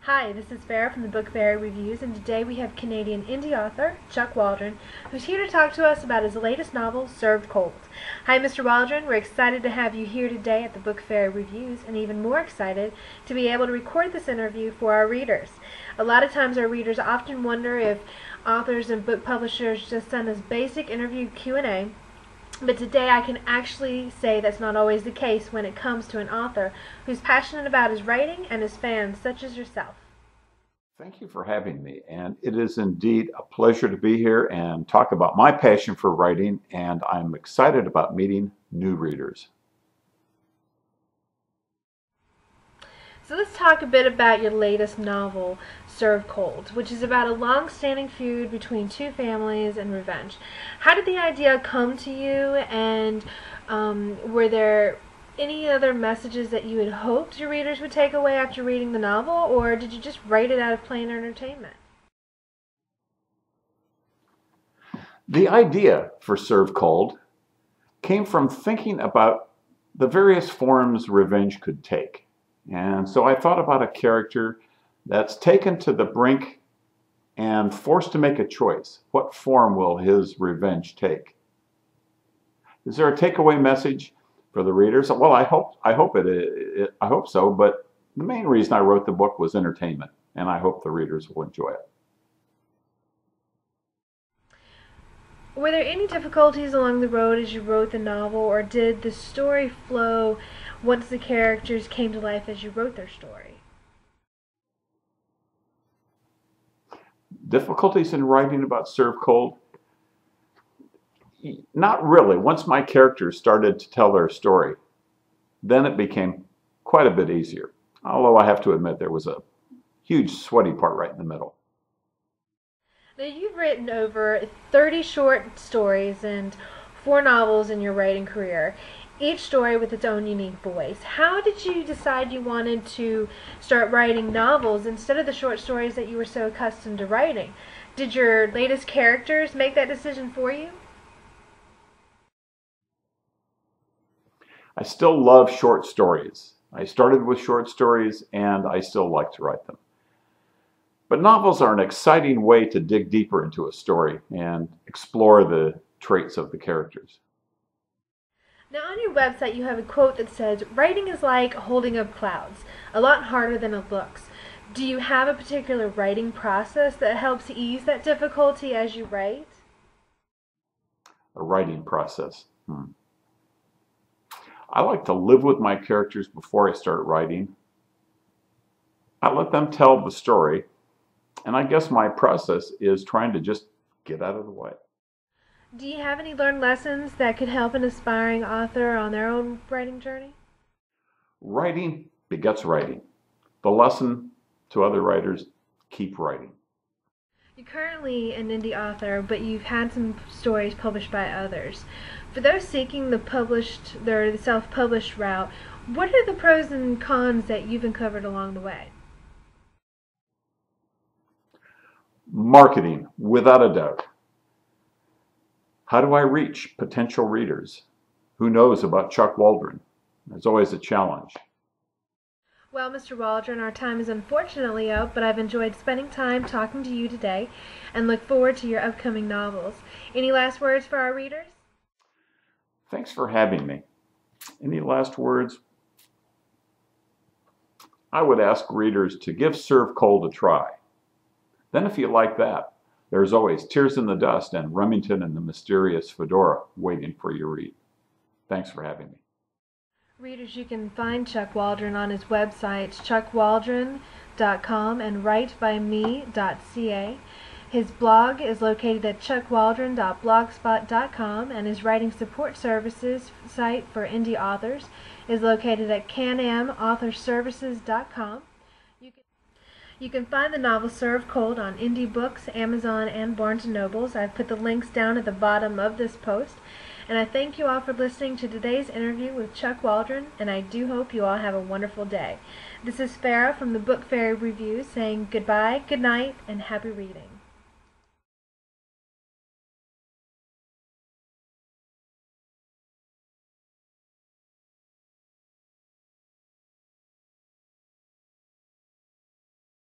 Hi, this is Farrah from the Book Faery Reviews, and today we have Canadian indie author Chuck Waldron, who's here to talk to us about his latest novel, Served Cold. Hi, Mr. Waldron. We're excited to have you here today at the Book Faery Reviews, and even more excited to be able to record this interview for our readers. A lot of times our readers often wonder if authors and book publishers just send us basic interview Q&A, but today I can actually say that's not always the case when it comes to an author who's passionate about his writing and his fans, such as yourself. Thank you for having me, and it is indeed a pleasure to be here and talk about my passion for writing, and I'm excited about meeting new readers. So let's talk a bit about your latest novel, Served Cold, which is about a long-standing feud between two families and revenge. How did the idea come to you, and were there any other messages that you had hoped your readers would take away after reading the novel, or did you just write it out of plain entertainment? The idea for Served Cold came from thinking about the various forms revenge could take. And so I thought about a character that's taken to the brink and forced to make a choice. What form will his revenge take? Is there a takeaway message for the readers? Well, I hope so, but the main reason I wrote the book was entertainment, and I hope the readers will enjoy it. Were there any difficulties along the road as you wrote the novel, or did the story flow once the characters came to life as you wrote their story? Difficulties in writing about Served Cold? Not really. Once my characters started to tell their story, then it became quite a bit easier. Although I have to admit there was a huge sweaty part right in the middle. Now, you've written over 30 short stories and 4 novels in your writing career, each story with its own unique voice. How did you decide you wanted to start writing novels instead of the short stories that you were so accustomed to writing? Did your latest characters make that decision for you? I still love short stories. I started with short stories and I still like to write them. But novels are an exciting way to dig deeper into a story and explore the traits of the characters. Now, on your website you have a quote that says, "Writing is like holding up clouds, a lot harder than it looks." Do you have a particular writing process that helps ease that difficulty as you write? A writing process. I like to live with my characters before I start writing. I let them tell the story, and I guess my process is trying to just get out of the way. Do you have any learned lessons that could help an aspiring author on their own writing journey? Writing begets writing. The lesson to other writers: keep writing. You're currently an indie author, but you've had some stories published by others. For those seeking the self-published route, what are the pros and cons that you've uncovered along the way? Marketing, without a doubt. How do I reach potential readers? Who knows about Chuck Waldron? There's always a challenge. Well, Mr. Waldron, our time is unfortunately up, but I've enjoyed spending time talking to you today and look forward to your upcoming novels. Any last words for our readers? Thanks for having me. Any last words? I would ask readers to give Served Cold a try. Then if you like that, there's always Tears in the Dust and Remington and the Mysterious Fedora waiting for your read. Thanks for having me. Readers, you can find Chuck Waldron on his website, chuckwaldron.com and writeby.me.ca. His blog is located at chuckwaldron.blogspot.com, and his writing support services site for indie authors is located at canamauthorservices.com. You can find the novel Served Cold on Indie Books, Amazon, and Barnes & Nobles. I've put the links down at the bottom of this post. And I thank you all for listening to today's interview with Chuck Waldron, and I do hope you all have a wonderful day. This is Farrah from the Book Faery Reviews saying goodbye, good night, and happy reading.